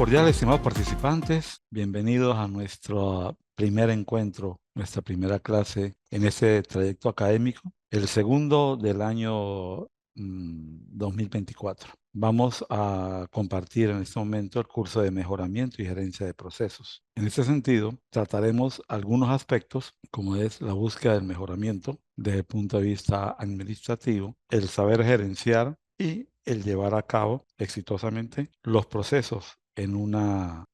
cordiales, estimados participantes. Bienvenidos a nuestro primer encuentro, nuestra primera clase en este trayecto académico, el segundo del año 2024. Vamos a compartir en este momento el curso de mejoramiento y gerencia de procesos. En este sentido, trataremos algunos aspectos, como es la búsqueda del mejoramiento desde el punto de vista administrativo, el saber gerenciar y el llevar a cabo exitosamente los procesos en una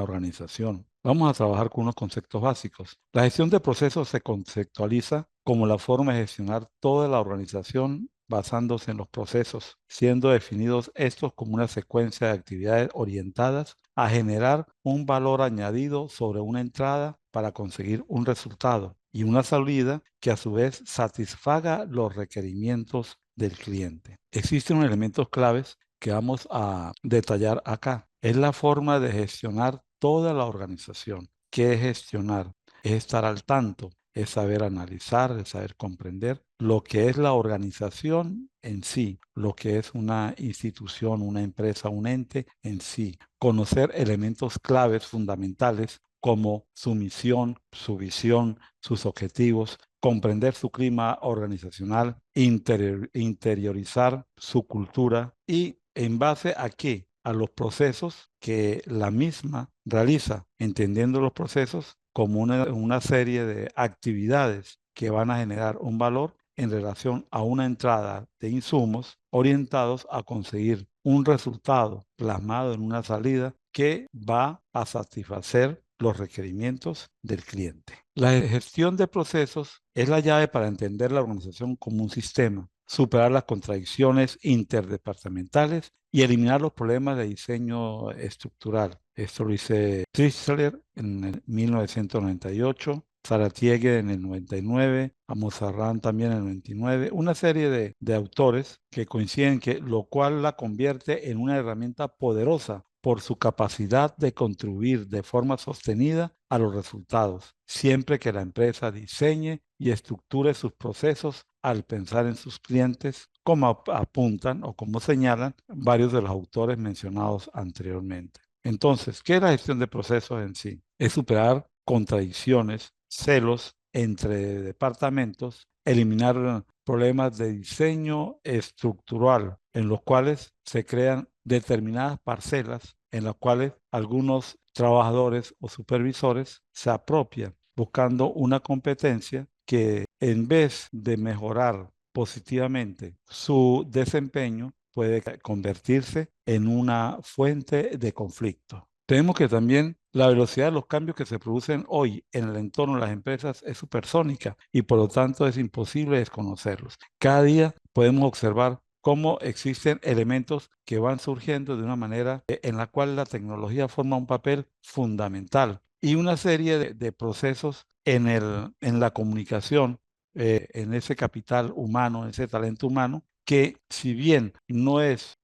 organización. Vamos a trabajar con unos conceptos básicos. La gestión de procesos se conceptualiza como la forma de gestionar toda la organización basándose en los procesos, siendo definidos estos como una secuencia de actividades orientadas a generar un valor añadido sobre una entrada para conseguir un resultado y una salida que a su vez satisfaga los requerimientos del cliente. Existen unos elementos claves que vamos a detallar acá. Es la forma de gestionar toda la organización. ¿Qué es gestionar? Es estar al tanto, es saber analizar, es saber comprender lo que es la organización en sí, lo que es una institución, una empresa, un ente en sí. Conocer elementos claves fundamentales como su misión, su visión, sus objetivos, comprender su clima organizacional, interiorizar su cultura y en base a qué, a los procesos que la misma realiza, entendiendo los procesos como una serie de actividades que van a generar un valor en relación a una entrada de insumos orientados a conseguir un resultado plasmado en una salida que va a satisfacer los requerimientos del cliente. La gestión de procesos es la llave para entender la organización como un sistema, superar las contradicciones interdepartamentales y eliminar los problemas de diseño estructural. Esto lo dice Chrysler en el 1998, Saratiege en el 99, Amosarrán también en el 99, una serie de autores que coinciden que lo cual la convierte en una herramienta poderosa por su capacidad de contribuir de forma sostenida a los resultados, siempre que la empresa diseñe y estructure sus procesos al pensar en sus clientes, como apuntan o como señalan varios de los autores mencionados anteriormente. Entonces, ¿qué es la gestión de procesos en sí? Es superar contradicciones, celos entre departamentos, eliminar problemas de diseño estructural en los cuales se crean determinadas parcelas en las cuales algunos trabajadores o supervisores se apropian buscando una competencia que en vez de mejorar positivamente su desempeño puede convertirse en una fuente de conflicto. Tenemos que también la velocidad de los cambios que se producen hoy en el entorno de las empresas es supersónica y por lo tanto es imposible desconocerlos. Cada día podemos observar cómo existen elementos que van surgiendo de una manera en la cual la tecnología forma un papel fundamental y una serie de procesos en la comunicación, en ese capital humano, en ese talento humano, que si bien no es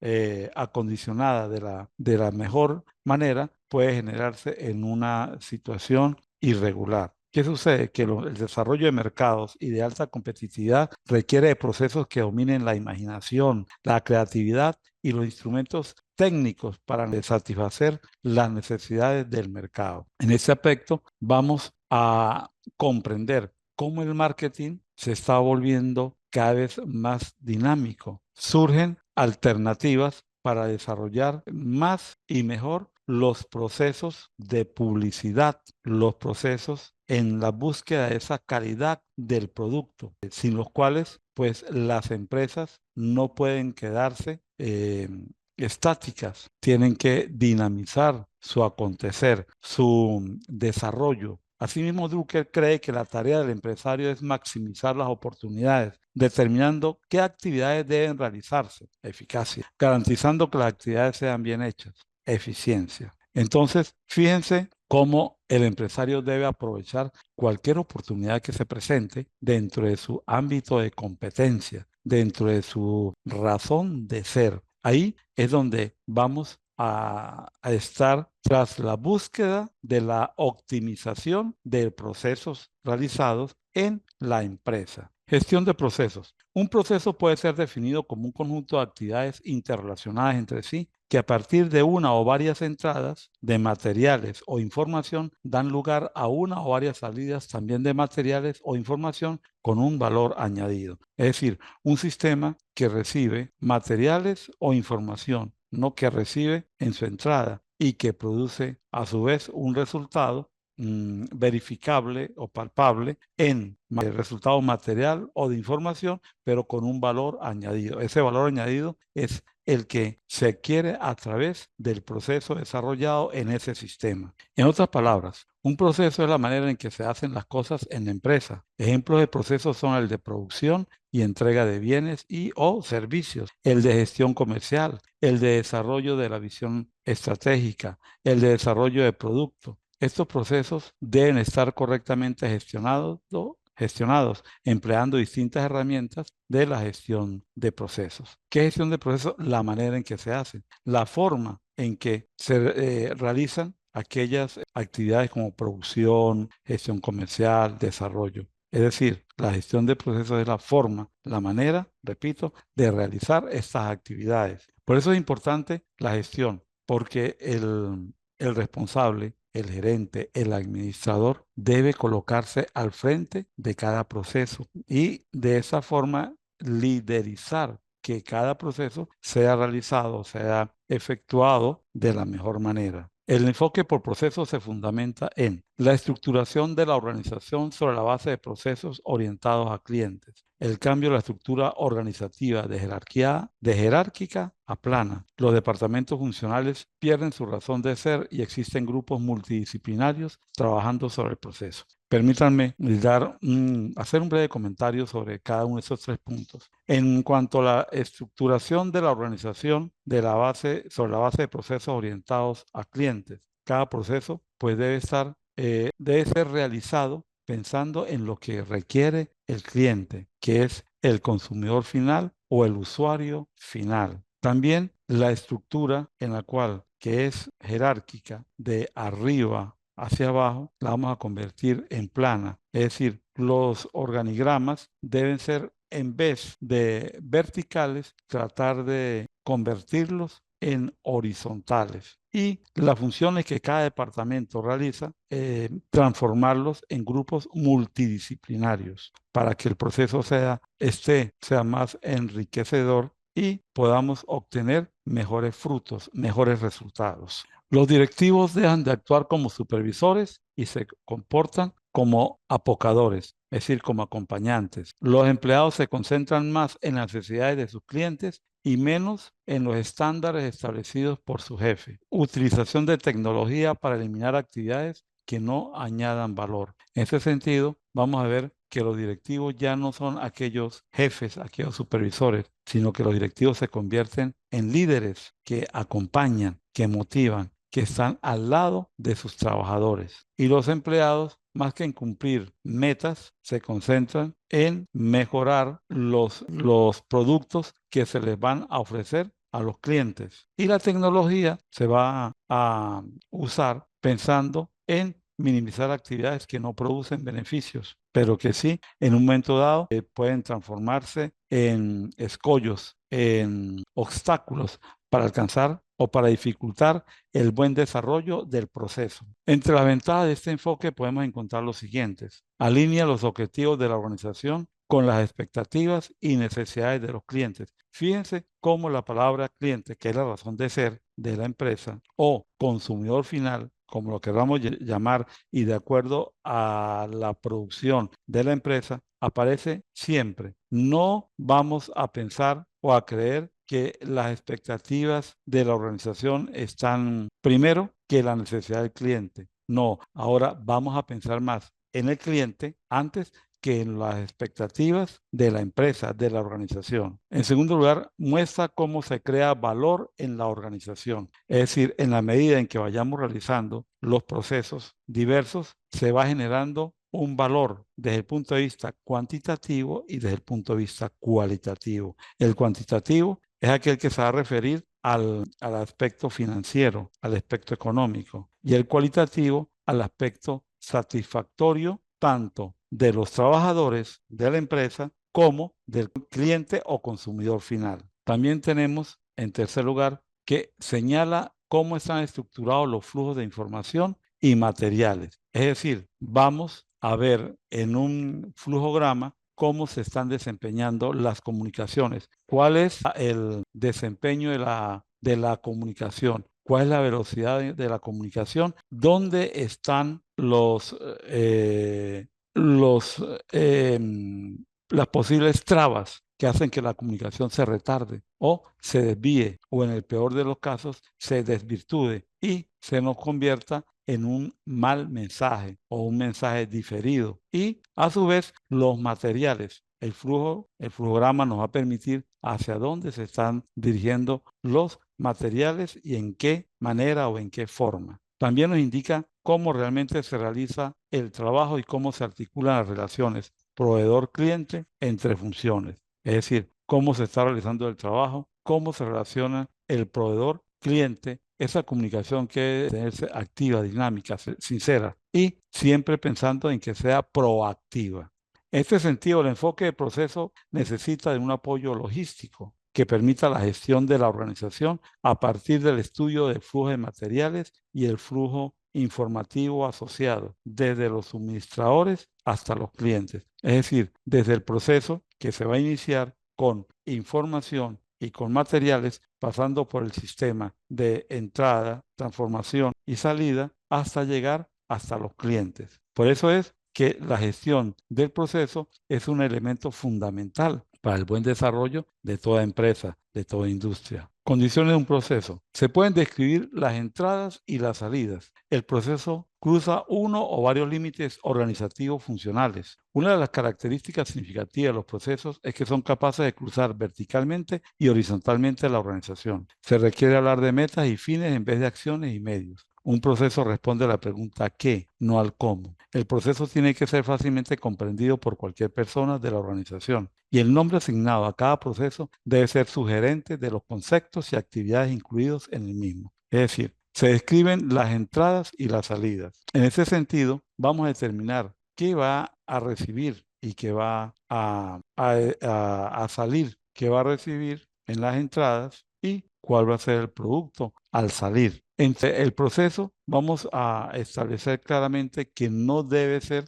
acondicionada de la mejor manera, puede generarse en una situación irregular. ¿Qué sucede? Que el desarrollo de mercados y de alta competitividad requiere de procesos que dominen la imaginación, la creatividad y los instrumentos técnicos para satisfacer las necesidades del mercado. En ese aspecto, vamos a comprender cómo el marketing se está volviendo cada vez más dinámico. Surgen alternativas para desarrollar más y mejor los procesos de publicidad, los procesos en la búsqueda de esa calidad del producto, sin los cuales pues las empresas no pueden quedarse estáticas, tienen que dinamizar su acontecer, su desarrollo. Asimismo, Drucker cree que la tarea del empresario es maximizar las oportunidades, determinando qué actividades deben realizarse, eficacia, garantizando que las actividades sean bien hechas, eficiencia. Entonces, fíjense cómo el empresario debe aprovechar cualquier oportunidad que se presente dentro de su ámbito de competencia, dentro de su razón de ser. Ahí es donde vamos a estar tras la búsqueda de la optimización de procesos realizados en la empresa. Gestión de procesos. Un proceso puede ser definido como un conjunto de actividades interrelacionadas entre sí que a partir de una o varias entradas de materiales o información dan lugar a una o varias salidas también de materiales o información con un valor añadido. Es decir, un sistema que recibe materiales o información, no que recibe en su entrada y que produce a su vez un resultado verificable o palpable en el resultado material o de información, pero con un valor añadido. Ese valor añadido es el que se adquiere a través del proceso desarrollado en ese sistema. En otras palabras, un proceso es la manera en que se hacen las cosas en la empresa. Ejemplos de procesos son el de producción y entrega de bienes y o servicios, el de gestión comercial, el de desarrollo de la visión estratégica, el de desarrollo de producto. Estos procesos deben estar correctamente gestionados empleando distintas herramientas de la gestión de procesos. ¿Qué gestión de procesos? La manera en que se hacen, la forma en que se realizan aquellas actividades como producción, gestión comercial, desarrollo. Es decir, la gestión de procesos es la forma, la manera, repito, de realizar estas actividades. Por eso es importante la gestión, porque el responsable, el gerente, el administrador debe colocarse al frente de cada proceso y de esa forma liderizar que cada proceso sea realizado, sea efectuado de la mejor manera. El enfoque por procesos se fundamenta en la estructuración de la organización sobre la base de procesos orientados a clientes, el cambio de la estructura organizativa de jerárquica a plana. Los departamentos funcionales pierden su razón de ser y existen grupos multidisciplinarios trabajando sobre el proceso. Permítanme hacer un breve comentario sobre cada uno de esos tres puntos. En cuanto a la estructuración de la organización sobre la base de procesos orientados a clientes, cada proceso pues debe ser realizado pensando en lo que requiere el cliente, que es el consumidor final o el usuario final. También la estructura en la cual, que es jerárquica, de arriba hacia abajo, la vamos a convertir en plana. Es decir, los organigramas deben ser, en vez de verticales, tratar de convertirlos en horizontales. Y las funciones que cada departamento realiza, transformarlos en grupos multidisciplinarios para que el proceso sea más enriquecedor y podamos obtener mejores frutos, mejores resultados. Los directivos dejan de actuar como supervisores y se comportan como apocadores, es decir, como acompañantes. Los empleados se concentran más en las necesidades de sus clientes y menos en los estándares establecidos por su jefe. Utilización de tecnología para eliminar actividades que no añadan valor. En ese sentido, vamos a ver que los directivos ya no son aquellos jefes, aquellos supervisores, sino que los directivos se convierten en líderes que acompañan, que motivan, que están al lado de sus trabajadores. Y los empleados, más que en cumplir metas, se concentran en mejorar los productos que se les van a ofrecer a los clientes. Y la tecnología se va a usar pensando en minimizar actividades que no producen beneficios, pero que sí, en un momento dado, pueden transformarse en escollos, en obstáculos para alcanzar o para dificultar el buen desarrollo del proceso. Entre las ventajas de este enfoque podemos encontrar los siguientes. Alinea los objetivos de la organización con las expectativas y necesidades de los clientes. Fíjense cómo la palabra cliente, que es la razón de ser de la empresa, o consumidor final, como lo queramos llamar, y de acuerdo a la producción de la empresa, aparece siempre. No vamos a pensar o a creer que las expectativas de la organización están primero que la necesidad del cliente. No, ahora vamos a pensar más en el cliente antes que en las expectativas de la empresa, de la organización. En segundo lugar, muestra cómo se crea valor en la organización. Es decir, en la medida en que vayamos realizando los procesos diversos, se va generando un valor desde el punto de vista cuantitativo y desde el punto de vista cualitativo. El cuantitativo es aquel que se va a referir al aspecto financiero, al aspecto económico, y el cualitativo al aspecto satisfactorio tanto de los trabajadores de la empresa como del cliente o consumidor final. También tenemos, en tercer lugar, que señala cómo están estructurados los flujos de información y materiales. Es decir, vamos a ver en un flujograma cómo se están desempeñando las comunicaciones, cuál es el desempeño de la comunicación, cuál es la velocidad de la comunicación, dónde están los, las posibles trabas que hacen que la comunicación se retarde o se desvíe o en el peor de los casos se desvirtúe y se nos convierta en un mal mensaje o un mensaje diferido. Y a su vez los materiales. El flujograma nos va a permitir hacia dónde se están dirigiendo los materiales y en qué manera o en qué forma. También nos indica cómo realmente se realiza el trabajo y cómo se articulan las relaciones proveedor-cliente entre funciones. Es decir, cómo se está realizando el trabajo, cómo se relaciona el proveedor-cliente, esa comunicación que debe tenerse activa, dinámica, sincera y siempre pensando en que sea proactiva. En este sentido, el enfoque de proceso necesita de un apoyo logístico que permita la gestión de la organización a partir del estudio del flujo de materiales y el flujo informativo asociado, desde los suministradores hasta los clientes. Es decir, desde el proceso que se va a iniciar con información y con materiales, pasando por el sistema de entrada, transformación y salida, hasta llegar hasta los clientes. Por eso es que la gestión del proceso es un elemento fundamental para el buen desarrollo de toda empresa, de toda industria. Condiciones de un proceso. Se pueden describir las entradas y las salidas. El proceso cruza uno o varios límites organizativos funcionales. Una de las características significativas de los procesos es que son capaces de cruzar verticalmente y horizontalmente la organización. Se requiere hablar de metas y fines en vez de acciones y medios. Un proceso responde a la pregunta ¿qué?, no al cómo. El proceso tiene que ser fácilmente comprendido por cualquier persona de la organización y el nombre asignado a cada proceso debe ser sugerente de los conceptos y actividades incluidos en el mismo. Es decir, se describen las entradas y las salidas. En ese sentido, vamos a determinar qué va a recibir y qué va a salir, qué va a recibir en las entradas y cuál va a ser el producto al salir. Entre el proceso vamos a establecer claramente que no debe ser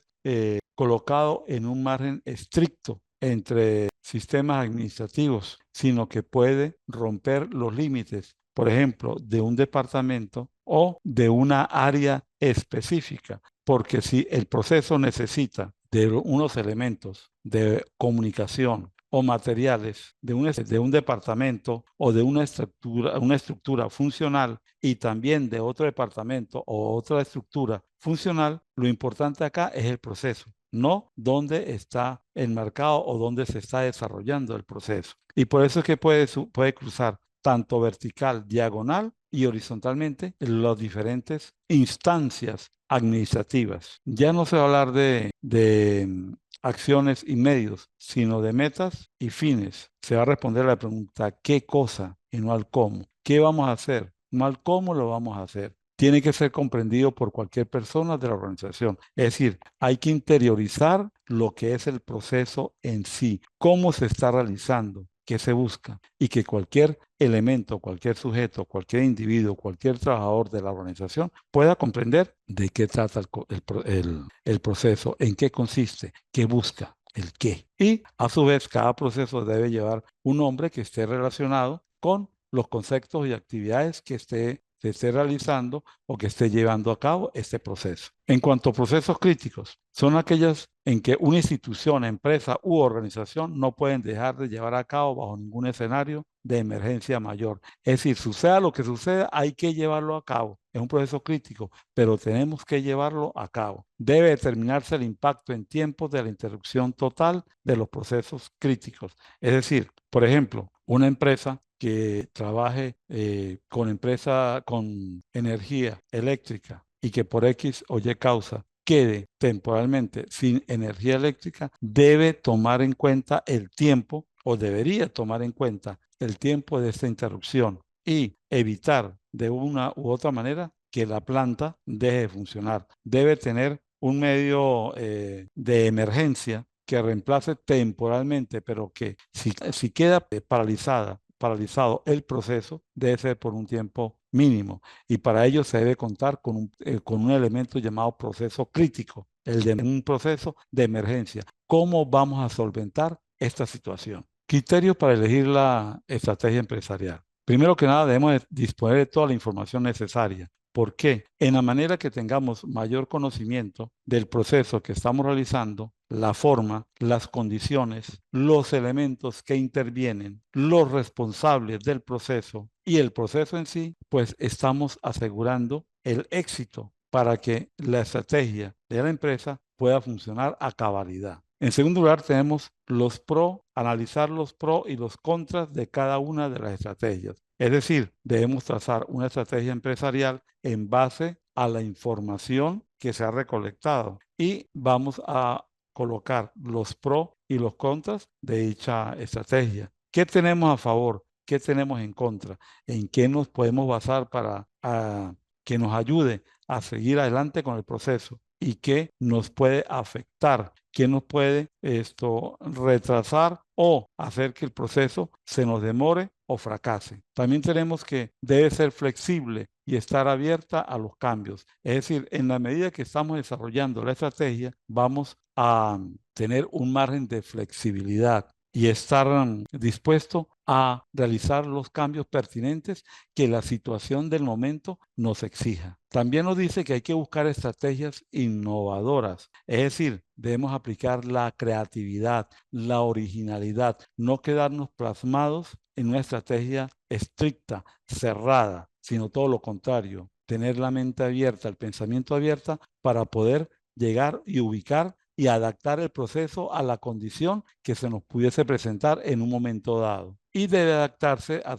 colocado en un margen estricto entre sistemas administrativos, sino que puede romper los límites, por ejemplo, de un departamento o de una área específica, porque si el proceso necesita de unos elementos de comunicación o materiales de un departamento o de una estructura funcional y también de otro departamento o otra estructura funcional, lo importante acá es el proceso, no dónde está enmarcado o dónde se está desarrollando el proceso. Y por eso es que puede cruzar tanto vertical, diagonal y horizontalmente las diferentes instancias administrativas. Ya no se va a hablar de acciones y medios, sino de metas y fines. Se va a responder a la pregunta ¿qué cosa? Y no al cómo. ¿Qué vamos a hacer? No al cómo lo vamos a hacer. Tiene que ser comprendido por cualquier persona de la organización. Es decir, hay que interiorizar lo que es el proceso en sí, cómo se está realizando, qué se busca y que cualquier elemento, cualquier sujeto, cualquier individuo, cualquier trabajador de la organización pueda comprender de qué trata el proceso, en qué consiste, qué busca, el qué. Y a su vez, cada proceso debe llevar un nombre que esté relacionado con los conceptos y actividades que se esté realizando o que esté llevando a cabo este proceso. En cuanto a procesos críticos, son aquellas en que una institución, empresa u organización no pueden dejar de llevar a cabo bajo ningún escenario de emergencia mayor. Es decir, suceda lo que suceda, hay que llevarlo a cabo. Es un proceso crítico, pero tenemos que llevarlo a cabo. Debe determinarse el impacto en tiempos de la interrupción total de los procesos críticos. Es decir, por ejemplo, una empresa que trabaje con energía eléctrica y que por X o Y causa quede temporalmente sin energía eléctrica, debe tomar en cuenta el tiempo o debería tomar en cuenta el tiempo de esta interrupción y evitar de una u otra manera que la planta deje de funcionar. Debe tener un medio de emergencia que reemplace temporalmente, pero que si queda paralizado el proceso, debe ser por un tiempo mínimo. Y para ello se debe contar con un elemento llamado proceso crítico, el de un proceso de emergencia. ¿Cómo vamos a solventar esta situación? Criterios para elegir la estrategia empresarial. Primero que nada, debemos disponer de toda la información necesaria. ¿Por qué? En la manera que tengamos mayor conocimiento del proceso que estamos realizando, la forma, las condiciones, los elementos que intervienen, los responsables del proceso y el proceso en sí, pues estamos asegurando el éxito para que la estrategia de la empresa pueda funcionar a cabalidad. En segundo lugar, tenemos los pros, analizar los pros y los contras de cada una de las estrategias. Es decir, debemos trazar una estrategia empresarial en base a la información que se ha recolectado y vamos a colocar los pros y los contras de dicha estrategia. ¿Qué tenemos a favor? ¿Qué tenemos en contra? ¿En qué nos podemos basar para que nos ayude a seguir adelante con el proceso? ¿Y qué nos puede afectar? ¿Qué nos puede retrasar o hacer que el proceso se nos demore o fracase? También tenemos que debe ser flexible y estar abierta a los cambios. Es decir, en la medida que estamos desarrollando la estrategia, vamos a tener un margen de flexibilidad y estar dispuesto a realizar los cambios pertinentes que la situación del momento nos exija. También nos dice que hay que buscar estrategias innovadoras, es decir, debemos aplicar la creatividad, la originalidad, no quedarnos plasmados en una estrategia estricta, cerrada, sino todo lo contrario, tener la mente abierta, el pensamiento abierta para poder llegar y ubicar y adaptar el proceso a la condición que se nos pudiese presentar en un momento dado. Y debe adaptarse a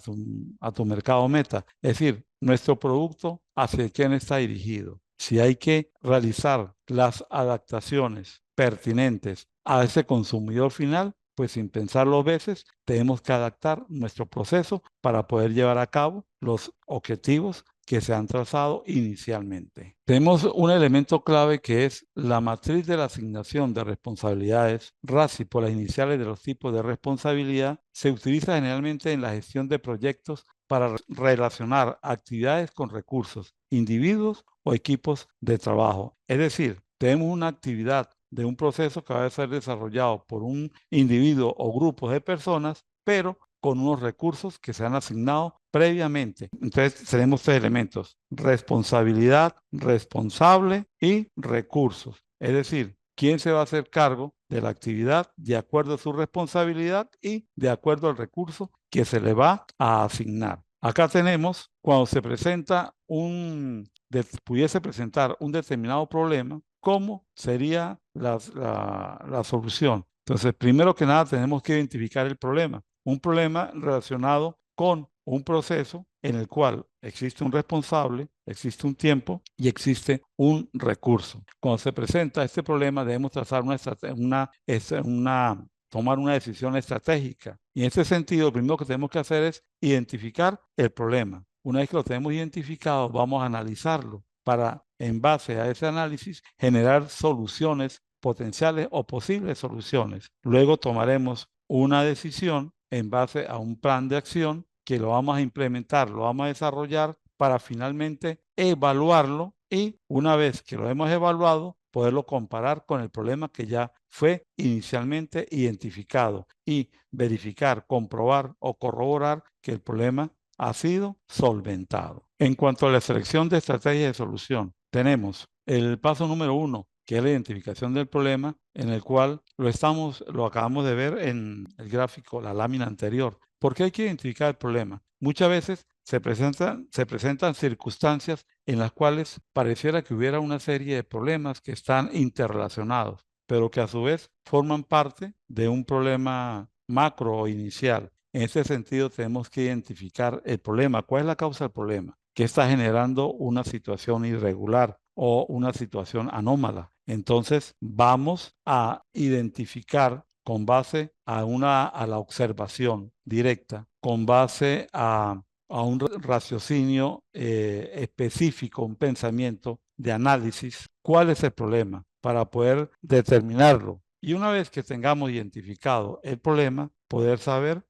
tu mercado meta, es decir, nuestro producto hacia quién está dirigido. Si hay que realizar las adaptaciones pertinentes a ese consumidor final, pues sin pensarlo veces, tenemos que adaptar nuestro proceso para poder llevar a cabo los objetivos que se han trazado inicialmente. Tenemos un elemento clave que es la matriz de la asignación de responsabilidades, RACI por las iniciales de los tipos de responsabilidad, se utiliza generalmente en la gestión de proyectos para relacionar actividades con recursos, individuos o equipos de trabajo. Es decir, tenemos una actividad de un proceso que va a ser desarrollado por un individuo o grupos de personas, pero con unos recursos que se han asignado previamente. Entonces, tenemos tres elementos: responsabilidad, responsable y recursos. Es decir, quién se va a hacer cargo de la actividad de acuerdo a su responsabilidad y de acuerdo al recurso que se le va a asignar. Acá tenemos cuando se presenta pudiese presentar un determinado problema, ¿cómo sería la solución? Entonces, primero que nada, tenemos que identificar el problema. Un problema relacionado con un proceso en el cual existe un responsable, existe un tiempo y existe un recurso. Cuando se presenta este problema, debemos trazar tomar una decisión estratégica. Y en ese sentido, lo primero que tenemos que hacer es identificar el problema. Una vez que lo tenemos identificado, vamos a analizarlo para, en base a ese análisis, generar soluciones potenciales o posibles soluciones. Luego tomaremos una decisión en base a un plan de acción que lo vamos a implementar, lo vamos a desarrollar para finalmente evaluarlo y una vez que lo hemos evaluado, poderlo comparar con el problema que ya fue inicialmente identificado y verificar, comprobar o corroborar que el problema ha sido solventado. En cuanto a la selección de estrategias de solución, tenemos el paso número 1, que es la identificación del problema, en el cual lo acabamos de ver en el gráfico, la lámina anterior. ¿Por qué hay que identificar el problema? Muchas veces se presentan circunstancias en las cuales pareciera que hubiera una serie de problemas que están interrelacionados, pero que a su vez forman parte de un problema macro o inicial. En ese sentido, tenemos que identificar el problema. ¿Cuál es la causa del problema? ¿Qué está generando una situación irregular o una situación anómala? Entonces, vamos a identificar con base a la observación directa, con base a un raciocinio específico, un pensamiento de análisis cuál es el problema para poder determinarlo. Y una vez que tengamos identificado el problema, poder saber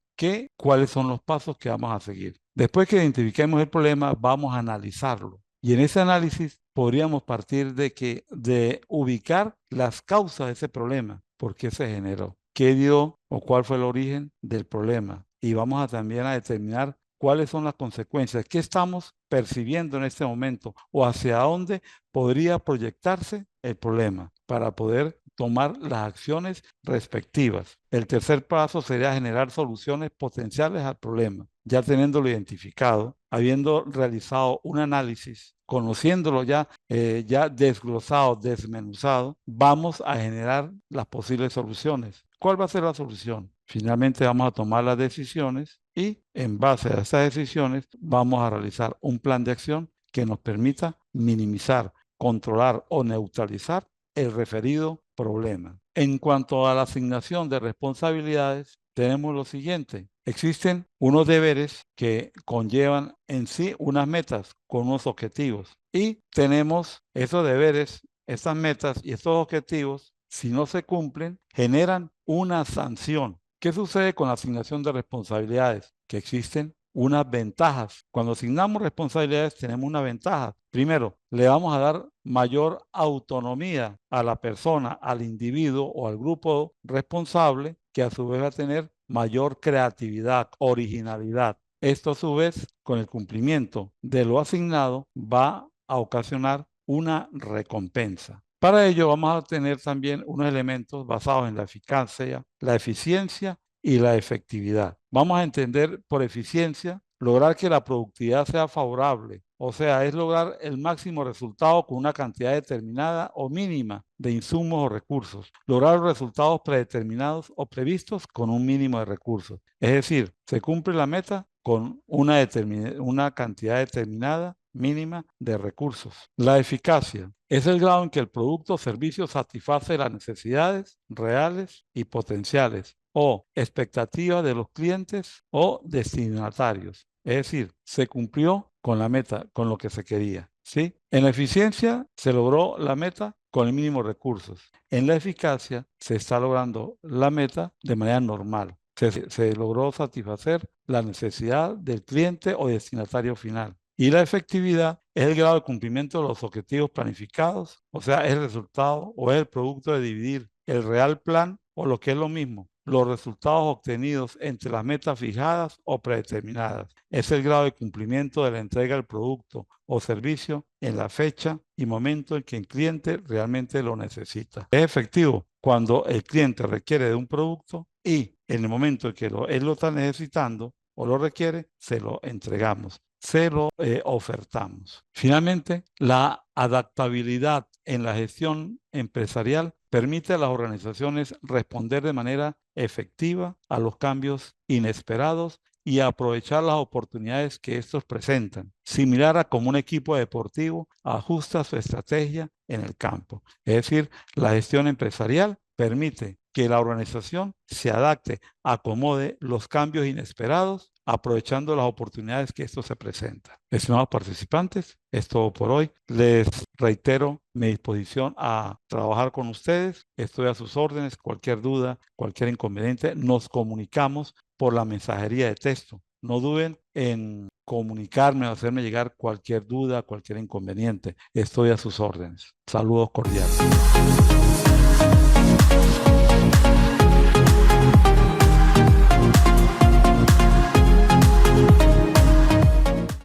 cuáles son los pasos que vamos a seguir. Después que identifiquemos el problema, vamos a analizarlo. Y en ese análisis podríamos partir de ubicar las causas de ese problema, por qué se generó, qué dio o cuál fue el origen del problema. Y vamos a también a determinar cuáles son las consecuencias, qué estamos percibiendo en este momento o hacia dónde podría proyectarse el problema para poder tomar las acciones respectivas. El tercer paso sería generar soluciones potenciales al problema, ya teniéndolo identificado, habiendo realizado un análisis, conociéndolo ya desglosado, desmenuzado, vamos a generar las posibles soluciones. ¿Cuál va a ser la solución? Finalmente vamos a tomar las decisiones y en base a esas decisiones vamos a realizar un plan de acción que nos permita minimizar, controlar o neutralizar el referido problema. En cuanto a la asignación de responsabilidades, tenemos lo siguiente. Existen unos deberes que conllevan en sí unas metas con unos objetivos y tenemos esos deberes, esas metas y estos objetivos, si no se cumplen, generan una sanción. ¿Qué sucede con la asignación de responsabilidades? Que existen unas ventajas. Cuando asignamos responsabilidades tenemos una ventaja. Primero, le vamos a dar mayor autonomía a la persona, al individuo o al grupo responsable, que a su vez va a tener mayor creatividad, originalidad. Esto a su vez, con el cumplimiento de lo asignado, va a ocasionar una recompensa. Para ello vamos a tener también unos elementos basados en la eficacia, la eficiencia y la efectividad. Vamos a entender por eficiencia lograr que la productividad sea favorable, o sea, es lograr el máximo resultado con una cantidad determinada o mínima de insumos o recursos, lograr los resultados predeterminados o previstos con un mínimo de recursos. Es decir, se cumple la meta con una cantidad determinada mínima de recursos. La eficacia es el grado en que el producto o servicio satisface las necesidades reales y potenciales o expectativas de los clientes o destinatarios. Es decir, se cumplió con la meta, con lo que se quería. ¿Sí? En la eficiencia se logró la meta con el mínimo de recursos. En la eficacia se está logrando la meta de manera normal. Se logró satisfacer la necesidad del cliente o destinatario final. Y la efectividad es el grado de cumplimiento de los objetivos planificados, o sea, es el resultado o es el producto de dividir el real plan o lo que es lo mismo, los resultados obtenidos entre las metas fijadas o predeterminadas. Es el grado de cumplimiento de la entrega del producto o servicio en la fecha y momento en que el cliente realmente lo necesita. Es efectivo cuando el cliente requiere de un producto y en el momento en que él lo está necesitando o lo requiere, se lo entregamos, se lo ofertamos. Finalmente, la adaptabilidad en la gestión empresarial permite a las organizaciones responder de manera efectiva a los cambios inesperados y aprovechar las oportunidades que estos presentan, similar a como un equipo deportivo ajusta su estrategia en el campo. Es decir, la gestión empresarial permite que la organización se adapte, acomode los cambios inesperados, aprovechando las oportunidades que esto se presenta. Estimados participantes, es todo por hoy. Les reitero mi disposición a trabajar con ustedes. Estoy a sus órdenes. Cualquier duda, cualquier inconveniente, nos comunicamos por la mensajería de texto. No duden en comunicarme o hacerme llegar cualquier duda, cualquier inconveniente. Estoy a sus órdenes. Saludos cordiales.